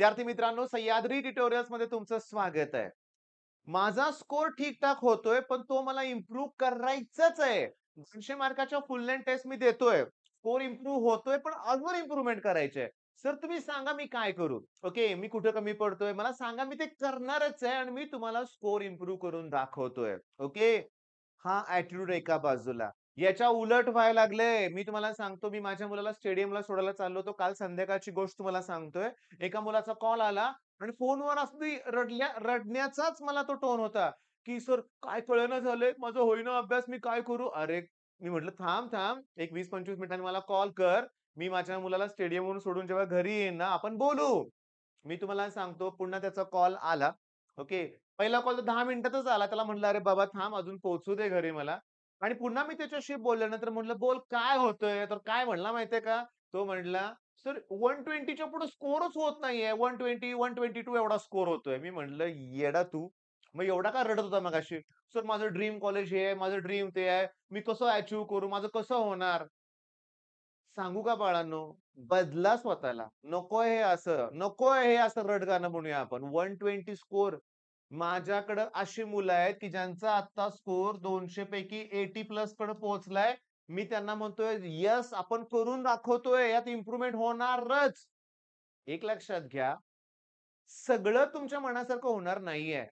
विद्यार्थी मित्रांनो, सह्याद्री ट्युटोरियल्स मध्ये तुमचं स्वागत आहे. माझा स्कोर ठीक-ठाक होतोय, पण तो मला इम्प्रूव्ह करायचाच आहे. 200 मार्काच्या फुल लेंग्थ टेस्ट मी देतोय. स्कोर इम्प्रूव्ह होतोय, पण अजून इम्प्रूव्हमेंट करायची आहे. सर तुम्ही सांगा मी काय करू? ओके, मी कुठे कमी पडतोय? मला सांगा मी ते करणारच आहे आणि मी तुम्हाला स्कोर इम्प्रूव्ह करून दाखवतोय. ओके. हा ॲटिट्यूड एका बाजूला. याच्या उलट व्हायला लागलंय. मी तुम्हाला सांगतो, मी माझ्या मुलाला स्टेडियमला सोडायला चाललो होतो. काल संध्याकाळची गोष्ट तुम्हाला सांगतोय. एका मुलाचा कॉल आला आणि फोनवर अगदी रडण्याचाच मला तो टोन होता, की "सर काय कळेना झालंय, माझं होईना अभ्यास, मी काय करू?" अरे, मी म्हटलं, "थांब, थांब. एक 20-25 मिनिटांनी मला कॉल कर. मी माझ्या मुलाला स्टेडियमवरून सोडून जेव्हा घरी येईन ना, आपण बोलू." मी तुम्हाला सांगतो पुन्हा त्याचा कॉल आला. ओके. पहिला कॉल तर 10 मिनिटातच आला. त्याला म्हटलं, "अरे बाबा थांब अजून पोहोचू दे घरी मला." आणि पुन्हा मी त्याच्याशी बोलल्यानंतर म्हटलं, "बोल काय होतंय?" तर काय म्हणला माहितीये का? तो म्हटला, "सर 120 च्या पुढे स्कोरच होत नाहीये. 120, 122 एवढा स्कोर होतोय." मी म्हटलं, "येडा तू. मग एवढा का रडत होता मगाशी?" "सर माझं ड्रीम कॉलेज हे आहे, माझं ड्रीम ते आहे. मी कसं अचीव्ह करू? माझं कसं होणार?" सांगू का बाळांनो, बदला स्वतःला. नकोय हे असं. नकोय हे असं रडगाणं म्हणूया आपण. 120 स्कोर. माझ्याकडे अशी मुलं आहेत, की ज्यांचा आता स्कोर 200 पैकी 80 प्लस कडे पोहोचलाय. मी त्यांना म्हणतोय, "येस, आपण करून दाखवतोय. यात इम्प्रूव्हमेंट होणारच." एक लक्षात घ्या, सगळं तुमच्या मनासारखं होणार नाहीये.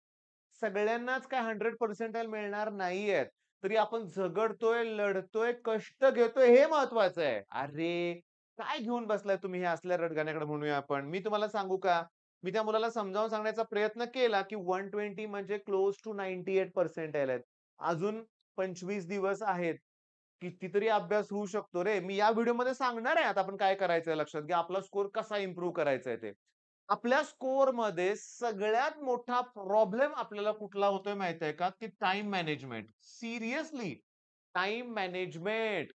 सगळ्यांनाच काय 100 पर्सेंटाइल मिळणार नाहीयेत. तरी आपण झगडतोय, लढतोय, कष्ट घेतोय हे महत्वाचं आहे. अरे, काय घेऊन बसलाय तुम्ही हे असल्या रडगाण्याकडे म्हणूया आपण. मी तुम्हाला सांगू का? मी त्या मुलाला समजावून सांगण्याचा प्रयत्न केला, की 120 म्हणजे क्लोज टू 98 पर्सेंटाइल आहेत. अजून 25 दिवस आहेत. कितीतरी अभ्यास होऊ शकतो रे. मी या व्हिडिओमध्ये सांगणार आहे आता आपण काय करायचंय लक्षात घ्या. आपला स्कोर कसा इम्प्रूव्ह करायचा आहे ते. आपल्या स्कोरमध्ये सगळ्यात मोठा प्रॉब्लेम आपल्याला कुठला होतोय माहिती आहे का? की time management. Seriously time management.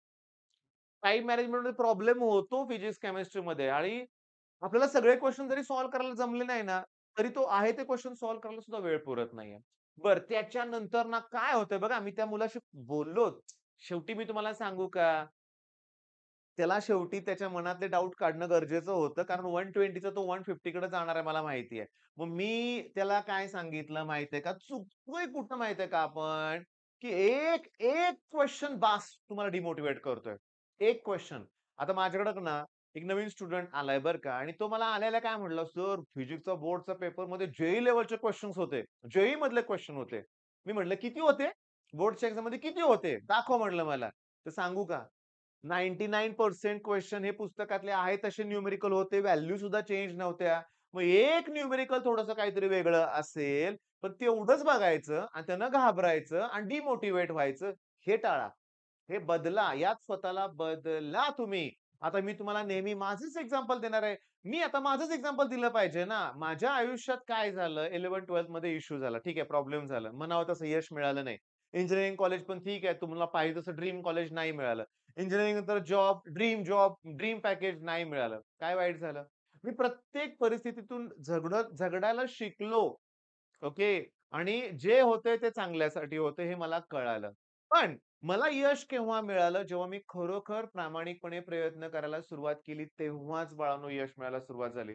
Time मॅनेजमेंटमध्ये प्रॉब्लेम होतो फिजिक्स, केमिस्ट्रीमध्ये आणि आपल्याला सगळे क्वेशन जरी सॉल्व्ह करायला जमले नाही ना, तरी तो आहे ते क्वेशन सॉल्व्ह करायला सुद्धा वेळ पुरत नाहीये. बरं त्याच्यानंतर ना काय होतंय बघा, मी त्या मुलाशी बोललो. शेवटी मी तुम्हाला सांगू का? त्याला शेवटी त्याच्या मनातले डाउट काढणं गरजेचं होतं. कारण 120चा तो 150 कडे जाणार आहे मला माहिती आहे. मग मी त्याला काय सांगितलं माहिती आहे का? चुकतोय कुठं माहिती आहे का आपण? की एक एक क्वेशन बास तुम्हाला डिमोटिव्हेट करतोय. एक क्वेशन. आता माझ्याकडे ना एक नवीन स्टुडंट आलाय बरं का आणि तो मला आल्याला काय म्हटला, "सर फिजिक्सचा बोर्डचा पेपरमध्ये जेईई लेव्हलचे क्वेशन्स होते. जेईई मधले क्वेशन होते." मी म्हटलं, "किती होते? बोर्डच्या एक्झाममध्ये किती होते? दाखव" म्हटलं मला. तर सांगू का? 99% क्वेशन हे पुस्तकातले आहेत तसे न्यूमेरिकल होते. व्हॅल्यू सुद्धा चेंज नव्हत्या. मग एक न्यूमेरिकल थोडंसं काहीतरी वेगळं असेल, पण तेवढंच बघायचं आणि त्यानं घाबरायचं आणि डिमोटिव्हेट व्हायचं. हे टाळा. हे बदला. यात स्वतःला बदला तुम्ही. आता मी तुम्हाला नेहमी माझंच एक्झाम्पल देणार आहे. मी आता माझंच एक्झाम्पल दिलं पाहिजे ना. माझ्या आयुष्यात काय झालं 11th-12th मध्ये इश्यू झाला. ठीक आहे, प्रॉब्लेम झाला. म्हणावं तसं यश मिळालं नाही. इंजिनिअरिंग कॉलेज पण ठीक आहे. तुम्हाला पाहिजे तसं ड्रीम कॉलेज नाही मिळालं. इंजिनिअरिंग नंतर जॉब, ड्रीम पॅकेज नाही मिळालं. काय वाईट झालं? मी प्रत्येक परिस्थितीतून झगडायला शिकलो. ओके. आणि जे होतंय ते चांगल्यासाठी होतंय हे मला कळालं. पण मला यश केव्हा मिळालं, जेव्हा मी खरोखर प्रामाणिकपणे प्रयत्न करायला सुरुवात केली, तेव्हाच बाळांनो यश मिळायला सुरुवात झाली.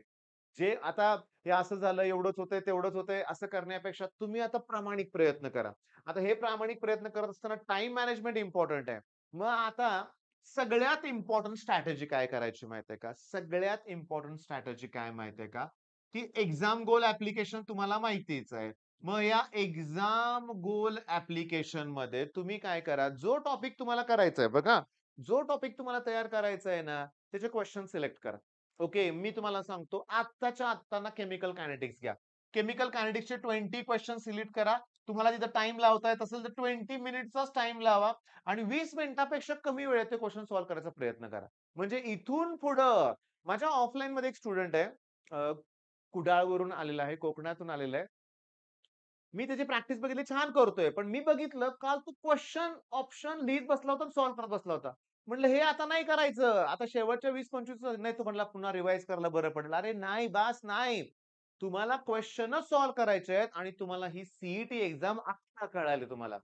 जे आता हे असं झालं, एवढंच होतंय, तेवढंच होतंय, असं करण्यापेक्षा तुम्ही आता प्रामाणिक प्रयत्न करा. आता हे प्रामाणिक प्रयत्न करत असताना टाईम मॅनेजमेंट इम्पोर्टंट आहे. मग आता सगळ्यात इम्पोर्टंट स्ट्रॅटेजी काय करायची माहिती का? सगळ्यात इम्पोर्टंट स्ट्रॅटेजी काय माहिती का? की एक्झाम गोल ॲप्लिकेशन तुम्हाला माहितीच आहे. मग या एक्झाम गोल ॲप्लिकेशनमध्ये तुम्ही काय करा, जो टॉपिक तुम्हाला करायचा आहे बघा, जो टॉपिक तुम्हाला तयार करायचा आहे ना, त्याचे क्वेशन सिलेक्ट करा. ओके, मी तुम्हाला सांगतो आत्ताच्या आत्ता ना केमिकल कायनेटिक्स घ्या. केमिकल कायनेटिक्सचे 20 क्वेशन सिलेक्ट करा. तुम्हाला तिथं टाईम लावता येत असेल तर 20 मिनिट्सचाच टाईम लावा आणि 20 मिनिटापेक्षा कमी वेळेत ते क्वेशन सॉल्व्ह करायचा प्रयत्न करा. म्हणजे इथून पुढं माझ्या ऑफलाईनमध्ये एक स्टुडंट आहे. कुडाळवरून आलेला आहे, कोकणातून आलेला आहे. मी त्याची प्रॅक्टिस बघितली छान करतोय. पण मी बघितलं काल तो क्वेशन ऑप्शन लिहीत बसला होता आणि सॉल्व्ह करत बसला होता. म्हटलं हे आता नाही करायचं. आता शेवटच्या 20-25 नाही तो म्हटला पुन्हा रिवाईज करायला बरं पडेल. अरे नाही बास नाही. तुम्हाला क्वेशनच सॉल्व्ह करायचे आहेत आणि तुम्हाला ही सी एक्झाम आत्ता कळाली तुम्हाला.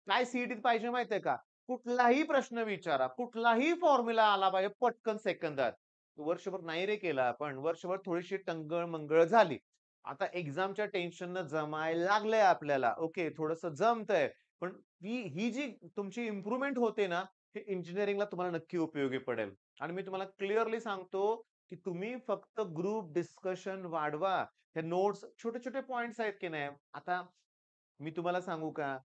काय सी पाहिजे माहितीये का? कुठलाही प्रश्न विचारा, कुठलाही फॉर्म्युला आला पाहिजे पटकन सेकंदात. वर्षभर नाही रे केला आपण. वर्षभर थोडीशी टंगळ-मंगळ झाली. आता एक्झामच्या टेन्शननं जमायला लागलंय आपल्याला. ओके, थोडंसं जमतंय. पण ही जी तुमची इम्प्रूव्हमेंट होते ना, हे इंजिनिअरिंगला तुम्हाला नक्की उपयोगी पडेल. आणि मी तुम्हाला क्लिअरली सांगतो, की तुम्ही फक्त ग्रुप डिस्कशन वाढवा. हे नोट्स छोटे-छोटे पॉइंट्स आहेत की नाही. आता मी तुम्हाला सांगू का?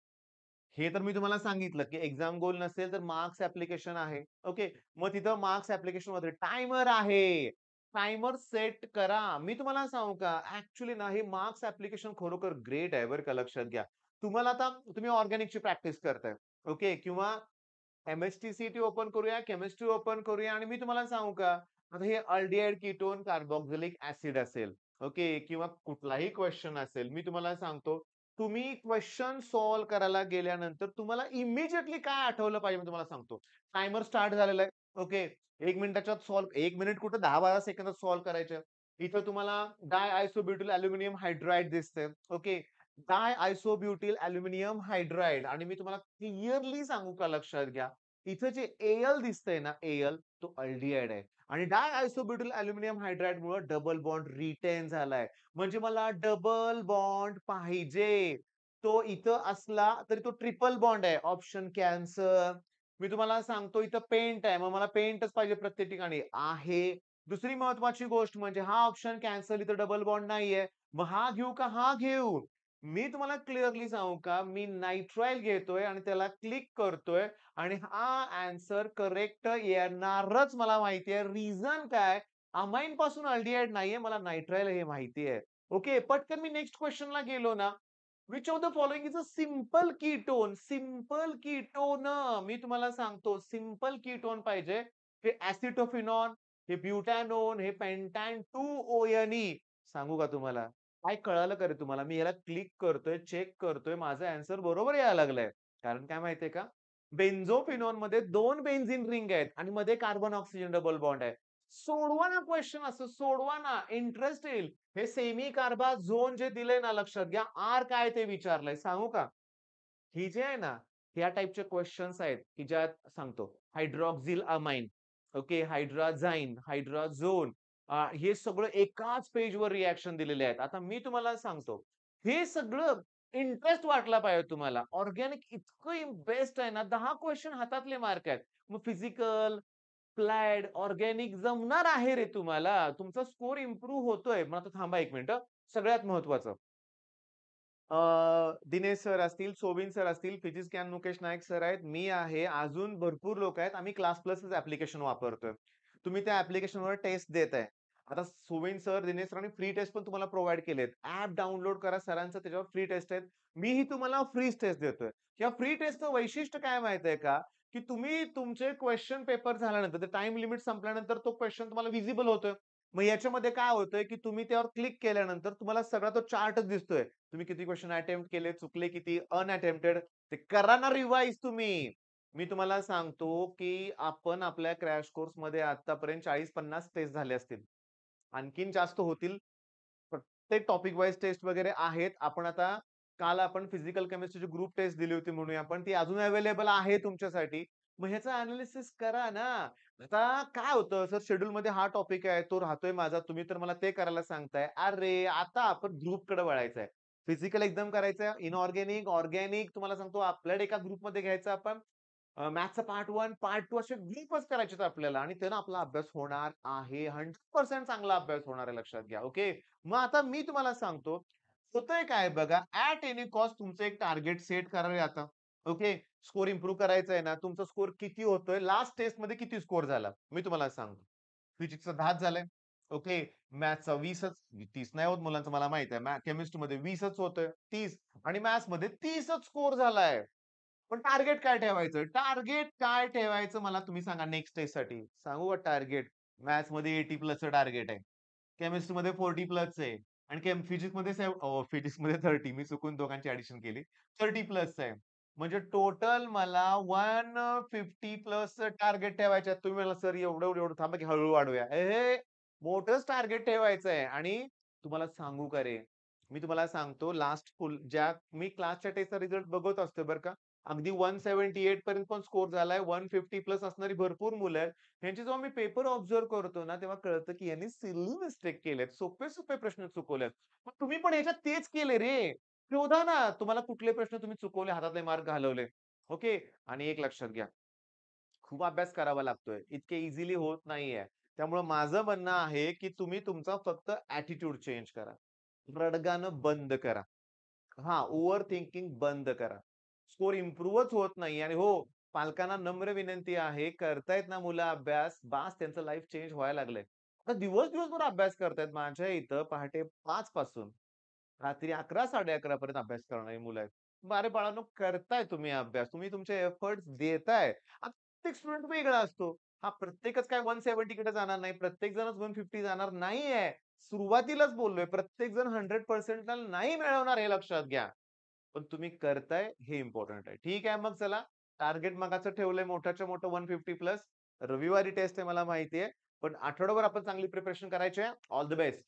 हे तर मी तुम्हाला सांगितलं, की एक्झाम गोल नसेल तर मार्क्स ॲप्लिकेशन आहे. ओके. मग तिथं मार्क्स ॲप्लिकेशनमध्ये टायमर आहे. टायमर सेट करा. मी तुम्हाला सांगू का, ॲक्चुअली ना हे मार्क्स ॲप्लिकेशन खरोखर ग्रेट आहे बरं का, लक्षात घ्या. तुम्हाला आता तुम्ही ऑर्गॅनिकची प्रॅक्टिस करताय. ओके. किंवा एम-एस-टी-सी-टी ओपन करूया, केमिस्ट्री ओपन करूया आणि मी तुम्हाला सांगू का, आता हे अल्डिहाइड कीटोन कार्बोक्सिलिक ॲसिड असेल, ओके किंवा कुठलाही क्वेशन असेल. मी तुम्हाला सांगतो, तुम्ही क्वेशन सॉल्व्ह करायला गेल्यानंतर तुम्हाला इमिडिएटली काय आठवलं पाहिजे मी तुम्हाला सांगतो. टायमर स्टार्ट झालेला आहे. ओके. 1 मिनिटाच्यात सॉल्व्ह 1 मिनिट कुठे 10-12 सेकंदात सॉल्व्ह करायचे. इथं तुम्हाला डायआयसोब्युटाइल अॅल्युमिनियम हायड्राइड दिसतंय. ओके. डायआयसोब्युटाइल अॅल्युमिनियम हायड्राइड आणि मी तुम्हाला क्लिअरली सांगू का लक्षात घ्या. इथं जे एल दिसतंय ना एल तो अल्डिहाइड आहे आणि डायआयसोब्युटाइल अॅल्युमिनियम हायड्राइडमुळे डबल बॉन्ड रिटेन झालाय. म्हणजे मला डबल बॉन्ड पाहिजे. तो इथं असला तरी तो ट्रिपल बॉन्ड आहे. Option cancel. मी तुम्हाला सांगतो इथं पेंट आहे. मग मला पेंटच पाहिजे प्रत्येक ठिकाणी. आहे. दुसरी महत्वाची गोष्ट म्हणजे हा ऑप्शन कॅन्सल इथं डबल बॉन्ड नाहीये. मग हा घेऊ का हा घेऊ? मी तुम्हाला क्लिअरली सांगू का? मी नायट्राइल घेतोय आणि त्याला क्लिक करतोय आणि हा ॲन्सर करेक्ट येणारच मला माहिती आहे. रिझन काय? अमाईन पासून अल्डिहाइड नाहीये. मला नायट्राइल हे माहिती आहे. ओके. पटकन मी नेक्स्ट क्वेशनला गेलो ना, which of the following is a simple ketone? Simple ketone मी तुम्हाला सांगतो सिंपल कीटोन पाहिजे. हे ॲसिटोफिनॉन, हे ब्युटॅनोन, हे पेंटॅन 2 सांगू का तुम्हाला? काय कळालं का रे तुम्हाला? मी याला क्लिक करतोय, चेक करतोय, माझा ॲन्सर बरोबर यायला लागलाय. कारण काय माहितीये का? बेन्झोफिनॉनमध्ये 2 बेन्झीन रिंग आहेत आणि मध्ये कार्बन ऑक्सिजन डबल बॉन्ड आहे. सोडवा ना क्वेशन असं सोडवा ना. इंटरेस्ट येईल. हे सेमी कार्बा झोन जे दिलंय ना लक्षात घ्या. आर काय ते विचारलंय सांगू का? ही जे आहे ना, ह्या टाइपचे क्वेशन्स आहेत, की ज्यात सांगतो हायड्रॉक्सिल अमाइन, ओके, हायड्राझाइन, हायड्राझोन हे सगळं एकाच पेजवर रिएक्शन दिलेले आहेत. आता मी तुम्हाला सांगतो, हे सगळं इंटरेस्ट वाटला पाहिजे तुम्हाला. ऑर्गॅनिक इतकं बेस्ट आहे ना, 10 क्वेशन हातातले मार्क आहेत. मग फिजिकल, अप्लाइड, ऑर्गॅनिक जमणार आहे रे तुम्हाला. तुमचा स्कोर इम्प्रूव्ह होतोय. मग आता थांबा 1 मिनिट सगळ्यात महत्वाचं दिनेश सर असतील, सोबिन सर असतील, फिजिक्स कॅन मुकेश नायक सर आहेत, मी आहे, अजून भरपूर लोक आहेत. आम्ही क्लास प्लसच ॲप्लिकेशन वापरतोय. तुम्ही त्या ॲप्लिकेशनवर टेस्ट देताय. आता सोबिन सर, दिनेश सरांनी फ्री टेस्ट पण तुम्हाला प्रोव्हाईड केलेत. ॲप डाउनलोड करा सरांचं त्याच्यावर फ्री टेस्ट आहेत. मीही तुम्हाला फ्रीच टेस्ट देतोय. या फ्री टेस्टचं वैशिष्ट्य काय माहिती का? की तुम्ही तुमचे क्वेशन पेपर झाल्यानंतर, ते टाईम लिमिट संपल्यानंतर तो क्वेशन तुम्हाला व्हिजिबल होतोय. मग याच्यामध्ये काय होतंय, की तुम्ही त्यावर क्लिक केल्यानंतर तुम्हाला सगळा तो चार्टच दिसतोय. तुम्ही किती क्वेशन अटेम्प्ट केले, चुकले किती, अनअटेम्प्टेड ते करा ना रिवाइज तुम्ही. मी तुम्हाला सांगतो, की आपण आपल्या क्रॅश कोर्समध्ये आतापर्यंत 40-50 टेस्ट झाले असतील. आणखीन जास्त होतील. प्रत्येक टॉपिक वाईज टेस्ट वगैरे आहेत. आपण आता काल आपण फिजिकल केमिस्ट्रीची ग्रुप टेस्ट दिली होती म्हणूया आपण. ती अजून अवेलेबल आहे तुमच्यासाठी. मग ह्याचं एनालिसिस करा ना. आता काय होतं सर शेड्यूलमध्ये हा टॉपिक आहे, तो राहतोय माझा. तुम्ही तर मला ते करायला सांगताय. अरे, आता आपण ग्रुपकडे वळायचंय. फिजिकल एकदम करायचं, इनऑर्गॅनिक, ऑर्गॅनिक तुम्हाला सांगतो अप्लाइड एका ग्रुपमध्ये घ्यायचं आपण. मॅथ्सचा पार्ट 1, पार्ट 2 असे ग्रुपच करायचे आपल्याला आणि त्यानं आपला अभ्यास होणार आहे. 100% चांगला अभ्यास होणार आहे लक्षात घ्या. ओके. मग आता मी तुम्हाला सांगतो, होतंय काय बघा, ॲट एनी कॉस्ट तुमचं एक टार्गेट सेट करा रे आता. ओके. स्कोर इम्प्रूव्ह करायचा आहे ना, तुमचा स्कोर किती होतोय? लास्ट टेस्टमध्ये किती स्कोर झाला? मी तुम्हाला सांगतो. फिजिक्सचा 10च झालाय. ओके. मॅथ्सचा 20च 30 नाही होत मुलांचं मला माहिती आहे. केमिस्ट्रीमध्ये 20च होतोय. 30 आणि मॅथ्समध्ये 30च स्कोर झालाय. पण टार्गेट काय ठेवायचं? टार्गेट काय ठेवायचं मला तुम्ही सांगा नेक्स्ट टेस्टसाठी? सांगू का टार्गेट? मॅथ्समध्ये 80 प्लसचं टार्गेट आहे. केमिस्ट्रीमध्ये 40 प्लसचं आहे आणि फिजिक्समध्ये फिजिक्समध्ये 30 मी चुकून दोघांची ॲडिशन केली. 30 प्लसचं आहे. म्हणजे टोटल मला 150 प्लसचं टार्गेट ठेवायचं आहे. तुम्ही मला सर एवढं थांबा की हळू वाढवूया. मोठंच टार्गेट ठेवायचं आहे आणि तुम्हाला सांगू का रे, मी तुम्हाला सांगतो लास्ट फुल ज्या मी क्लासच्या टेस्टचा रिझल्ट बघत असतो बरं का. अगदी 178 पर्यंत पण स्कोर झालाय. 150 प्लस असणारी भरपूर मुलं आहेत. ह्यांचे जेव्हा मी पेपर ऑब्झर्व्ह करतो ना, तेव्हा कळतं की यांनी सिली मिस्टेक केलेत. सोपे-सोपे प्रश्न चुकवलेत. मग तुम्ही पण ह्याच्यात तेच केले रे. शोधा ना, तुम्हाला कुठले प्रश्न तुम्ही चुकवले, हातातले मार्क घालवले. ओके. आणि एक लक्षात घ्या, खूप अभ्यास करावा लागतोय. इतके इझिली होत नाहीये. त्यामुळं माझं म्हणणं आहे, की तुम्ही तुमचा फक्त ॲटिट्यूड चेंज करा. रडगाणं बंद करा. हां, ओव्हर थिंकिंग बंद करा. स्कोर इम्प्रूव्हच होत नाही आणि हो, पालकांना नम्र विनंती आहे, करतायत ना मुलं अभ्यास, बास त्यांचं लाईफ चेंज व्हायला लागलंय. आता दिवस-दिवसभर अभ्यास करतायत. माझ्या इथं पहाटे 5 पासून रात्री 11:00-11:30 पर्यंत अभ्यास करणारी मुलं आहेत. मग अरे बाळांनो, करताय तुम्ही अभ्यास, तुम्ही तुमचे एफर्ट्स देताय. आता प्रत्येक स्टुडंट वेगळा असतो. हां, प्रत्येकच काय 170 कडे जाणार नाही. प्रत्येक जणच 150 जाणार नाहीये. सुरुवातीलाच बोललोय, प्रत्येक जण 100% नाही मिळवणार हे लक्षात घ्या. पण तुम्ही करताय हे इम्पोर्टंट आहे. ठीक आहे, मग चला टार्गेट मगाचं ठेवलंय मोठ्याच्या मोठं 150 प्लस. रविवारी टेस्ट आहे मला माहिती आहे. पण आठवडाभर आपण चांगली प्रिपरेशन करायची आहे. All the best.